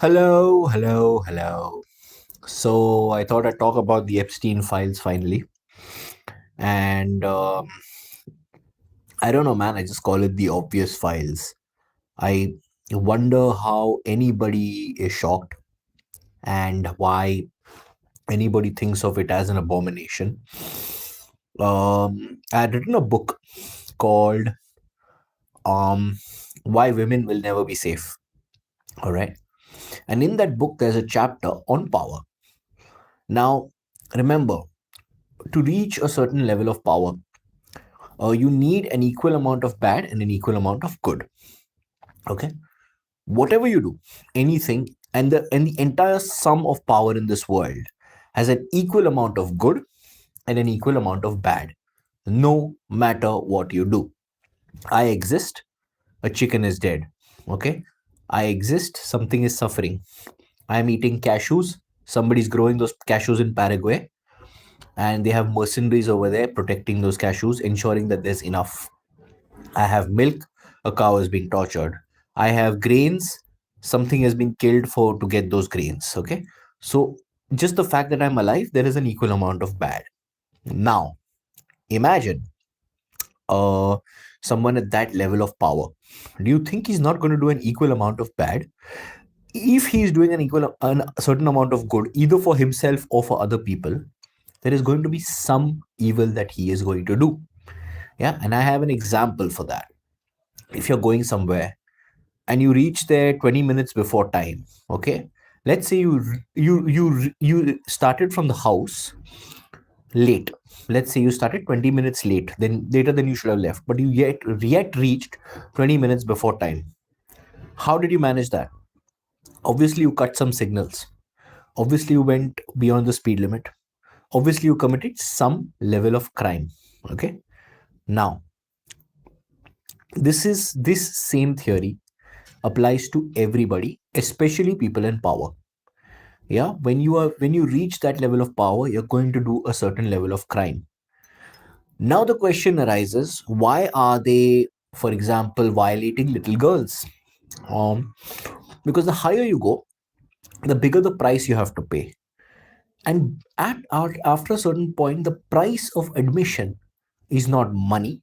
Hello, hello, hello. So I thought I'd talk about the Epstein files finally. And I don't know, man. I just call it the obvious files. I wonder how anybody is shocked and why anybody thinks of it as an abomination. I had written a book called um, Why Women Will Never Be Safe. All right. And in that book, there's a chapter on power. Now, remember, to reach a certain level of power, you need an equal amount of bad and an equal amount of good. Okay, whatever you do, anything, and the entire sum of power in this world has an equal amount of good and an equal amount of bad, no matter what you do. I exist, a chicken is dead. Okay, I exist, something is suffering. I am eating cashews, somebody's growing those cashews in Paraguay, and they have mercenaries over there protecting those cashews, ensuring that there's enough. I have milk, a cow is being tortured. I have grains, something has been killed for to get those grains. Okay. So just the fact that I'm alive, there is an equal amount of bad. Now, imagine uh someone at that level of power. Do you think he's not going to do an equal amount of bad? If he's doing a certain amount of good, either for himself or for other people, there is going to be some evil that he is going to do. Yeah. And I have an example for that. If you're going somewhere and you reach there 20 minutes before time, okay, let's say you started from the house late. Let's say you started 20 minutes late, then later than you should have left, but you yet reached 20 minutes before time. How did you manage that? Obviously you cut some signals, obviously you went beyond the speed limit, obviously you committed some level of crime. Okay, now this same theory applies to everybody, especially people in power. Yeah, when you reach that level of power, you're going to do a certain level of crime. Now the question arises, why are they, for example, violating little girls? Because the higher you go, the bigger the price you have to pay. And after a certain point, the price of admission is not money,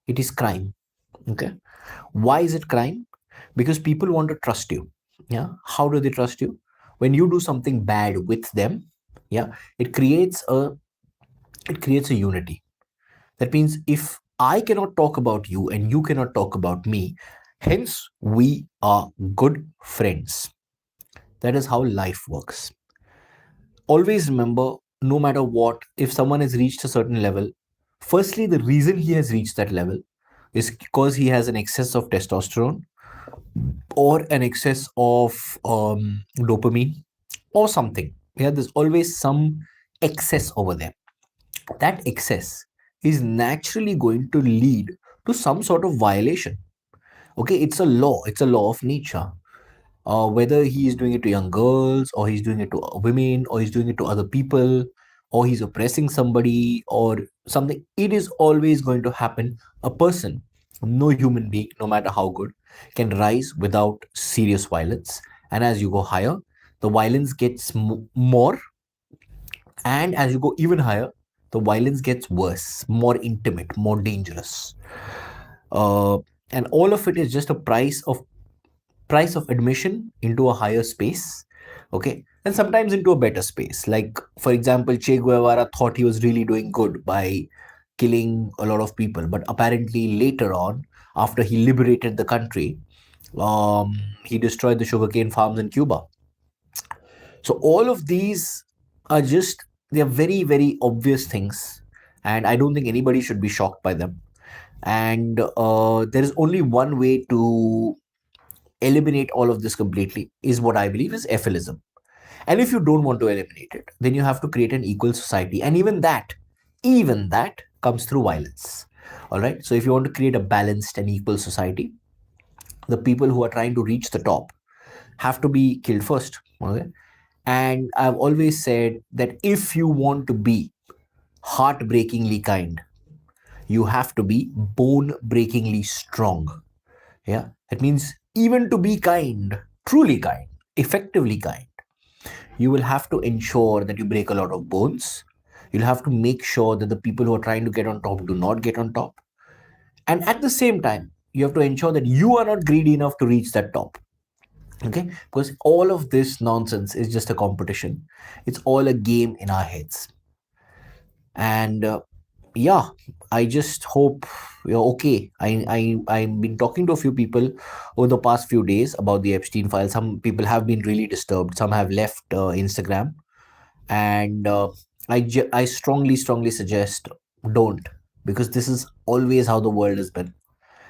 it is crime. Okay, why is it crime? Because people want to trust you. Yeah, how do they trust you? When you do something bad with them, yeah, it creates a it creates a unity. That means if I cannot talk about you and you cannot talk about me, hence we are good friends. That is how life works. Always remember, no matter what, if someone has reached a certain level, firstly, the reason he has reached that level is because he has an excess of testosterone or an excess of dopamine or something. Yeah, there's always some excess over there. That excess is naturally going to lead to some sort of violation. Okay, it's a law of nature. Whether he is doing it to young girls, or he's doing it to women, or he's doing it to other people, or he's oppressing somebody or something, it is always going to happen. A person, no human being, no matter how good, can rise without serious violence. And as you go higher, the violence gets more, and as you go even higher, the violence gets worse, more intimate, more dangerous. uh, and all of it is just a price of admission into a higher space. Okay, and sometimes into a better space. Like, for example, Che Guevara thought he was really doing good by killing a lot of people, but apparently later on, after he liberated the country, he destroyed the sugarcane farms in Cuba. So all of these are just, they are very, very obvious things, and I don't think anybody should be shocked by them. And there is only one way to eliminate all of this completely, is what I believe is ephilism. And if you don't want to eliminate it, then you have to create an equal society. And even that comes through violence. All right. So if you want to create a balanced and equal society, the people who are trying to reach the top have to be killed first. Okay. And I've always said that if you want to be heartbreakingly kind, you have to be bone breakingly strong. Yeah. That means even to be kind, truly kind, effectively kind, you will have to ensure that you break a lot of bones. You'll have to make sure that the people who are trying to get on top do not get on top. And at the same time, you have to ensure that you are not greedy enough to reach that top. Okay? Because all of this nonsense is just a competition. It's all a game in our heads. And yeah, I just hope you're okay. I've been talking to a few people over the past few days about the Epstein file. Some people have been really disturbed. Some have left Instagram, and I strongly suggest don't, because this is always how the world has been.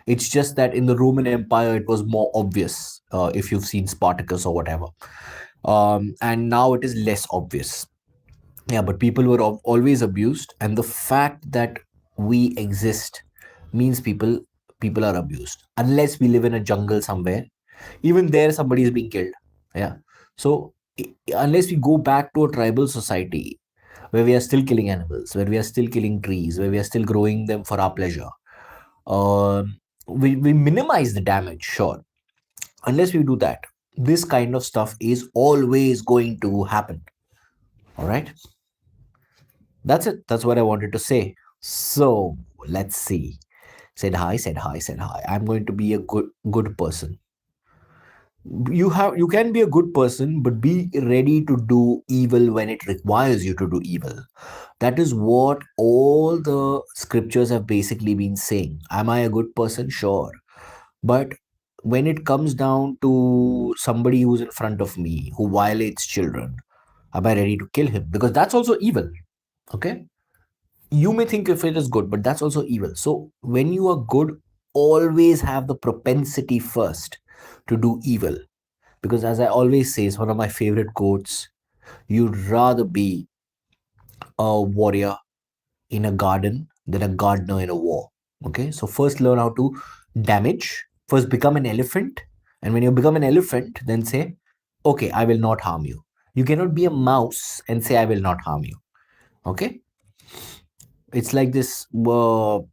It's just that in the Roman Empire it was more obvious, if you've seen Spartacus or whatever, and now it is less obvious. Yeah, but people were always abused, and the fact that we exist means people are abused. Unless we live in a jungle somewhere, even there somebody is being killed. Yeah. So unless we go back to a tribal society where we are still killing animals, where we are still killing trees, where we are still growing them for our pleasure, we minimize the damage, sure. Unless we do that, this kind of stuff is always going to happen. All right. That's it. That's what I wanted to say. So let's see. Said hi, said hi, said hi. I'm going to be a good person. You can be a good person, but be ready to do evil when it requires you to do evil. That is what all the scriptures have basically been saying. Am I a good person? Sure. But when it comes down to somebody who's in front of me who violates children, am I ready to kill him? Because that's also evil. Okay. You may think if it is good, but that's also evil. So when you are good, always have the propensity first to do evil. Because as I always say, it's one of my favorite quotes, you'd rather be a warrior in a garden than a gardener in a war. Okay, so first learn how to damage, first become an elephant. And when you become an elephant, then say, okay, I will not harm you. You cannot be a mouse and say, I will not harm you. Okay, it's like this you're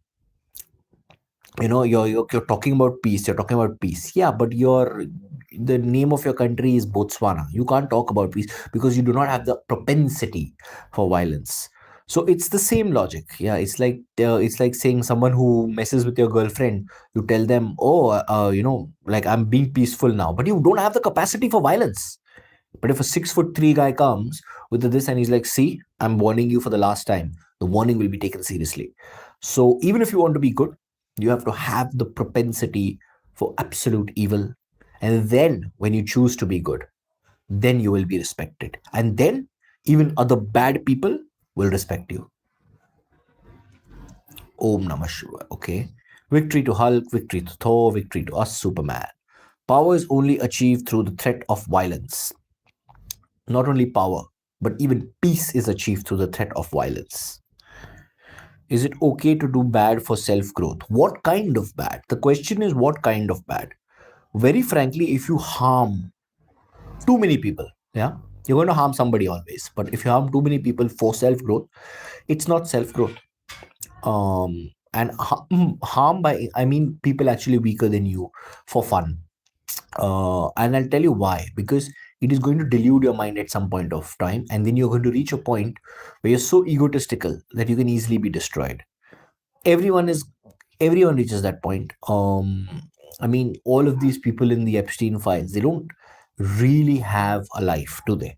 talking about peace, you're talking about peace, yeah, but the name of your country is Botswana. You can't talk about peace because you do not have the propensity for violence. So it's the same logic. Yeah, it's like saying someone who messes with your girlfriend, you tell them, oh, like, I'm being peaceful now, but you don't have the capacity for violence. But if a 6'3" guy comes with this and he's like, see, I'm warning you for the last time, the warning will be taken seriously. So even if you want to be good, you have to have the propensity for absolute evil. And then when you choose to be good, then you will be respected. And then even other bad people will respect you. Om Namah Shivaya. Okay. Victory to Hulk, victory to Thor, victory to us, Superman. Power is only achieved through the threat of violence. Not only power, but even peace is achieved through the threat of violence. Is it okay to do bad for self growth? What kind of bad? The question is, what kind of bad? Very frankly, if you harm too many people, yeah, you're going to harm somebody always. But if you harm too many people for self growth, it's not self growth. And harm by, I mean, people actually weaker than you for fun. And I'll tell you why. Because it is going to delude your mind at some point of time, and then you're going to reach a point where you're so egotistical that you can easily be destroyed. Everyone is Everyone reaches that point. I mean, all of these people in the Epstein files, they don't really have a life, do they?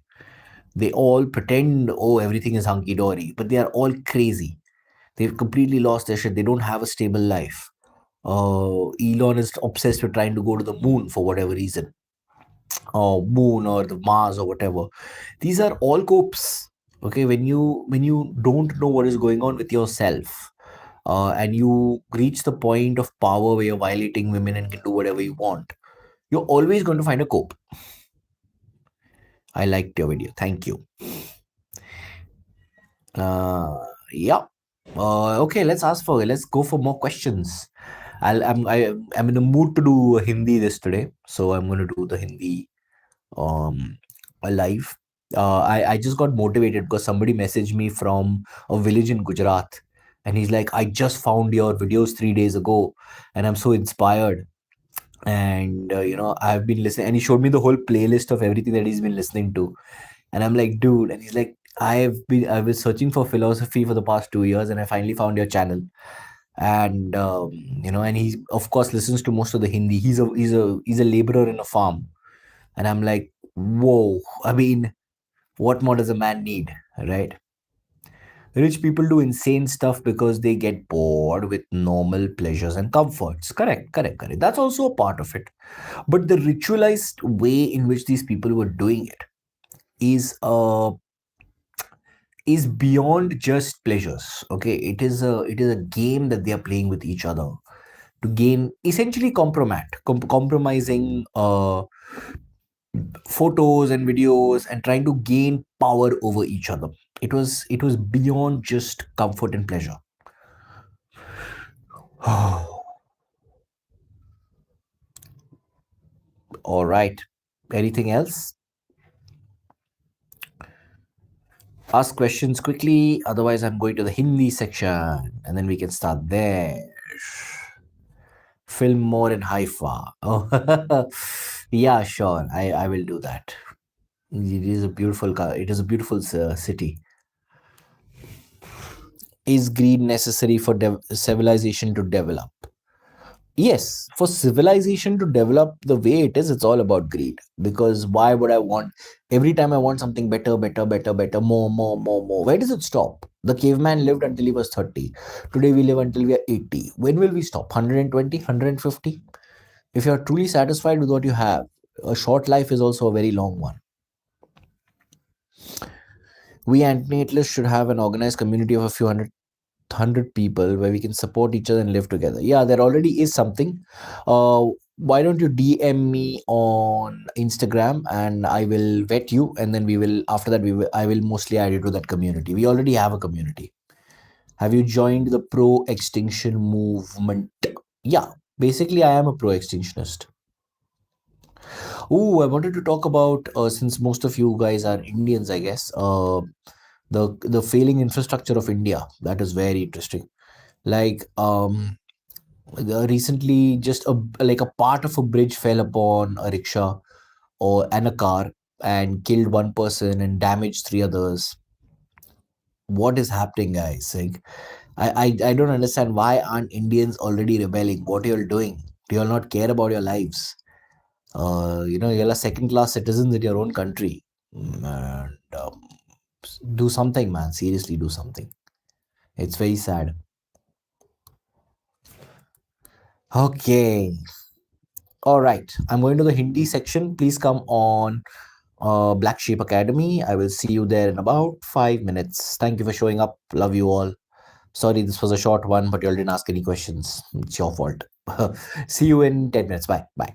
They all pretend, oh, everything is hunky dory, but they are all crazy. They've completely lost their shit. They don't have a stable life. Elon is obsessed with trying to go to the moon for whatever reason, or moon or the Mars or whatever. These are all copes. Okay, when you don't know what is going on with yourself, and you reach the point of power where you're violating women and can do whatever you want, you're always going to find a cope. I liked your video. Thank you. Yeah. Okay, let's go for more questions. I'm in the mood to do Hindi this today, so I'm going to do the Hindi live. I just got motivated because somebody messaged me from a village in Gujarat, and he's like, I just found your videos 3 days ago, and I'm so inspired. And I've been listening, and he showed me the whole playlist of everything that he's been listening to. And I'm like, dude, and he's like, I was searching for philosophy for the past 2 years, and I finally found your channel. And and he of course listens to most of the Hindi. He's a laborer in a farm. And I'm like, whoa, I mean, what more does a man need, right? Rich people do insane stuff because they get bored with normal pleasures and comforts. Correct, correct, correct. That's also a part of it. But the ritualized way in which these people were doing it is is beyond just pleasures. Okay, it is a game that they are playing with each other to gain, essentially compromising photos and videos, and trying to gain power over each other. It was beyond just comfort and pleasure. All right. Anything else? Ask questions quickly. Otherwise, I'm going to the Hindi section, and then we can start there. Film more in Haifa. Oh, yeah, sure. I will do that. It is a beautiful. It is a beautiful city. Is greed necessary for civilization to develop? Yes, for civilization to develop the way it is, it's all about greed. Because why would I want, every time I want something better, better, better, better, more, more, more, more? Where does it stop? The caveman lived until he was 30. Today we live until we are 80. When will we stop? 120, 150? If you're truly satisfied with what you have, a short life is also a very long one. We antinatalists should have an organized community of a few hundred people where we can support each other and live together. Yeah, there already is something. Why don't you DM me on Instagram, and I will vet you, and then we will, after that, I will mostly add you to that community. We already have a community. Have you joined the pro extinction movement? Yeah, basically, I am a pro extinctionist. Oh, I wanted to talk about, since most of you guys are Indians, I guess, the failing infrastructure of India. That is very interesting. Like, recently, just like a part of a bridge fell upon a rickshaw and a car, and killed one person and damaged three others. What is happening, guys? Like, I don't understand, why aren't Indians already rebelling? What are you all doing? Do you all not care about your lives? You're a second class citizens in your own country. And do something, man. Seriously, do something. It's very sad. Okay. All right. I'm going to the Hindi section. Please come on Black Sheep Academy. I will see you there in about 5 minutes. Thank you for showing up. Love you all. Sorry, this was a short one, but you all didn't ask any questions. It's your fault. See you in 10 minutes. Bye. Bye.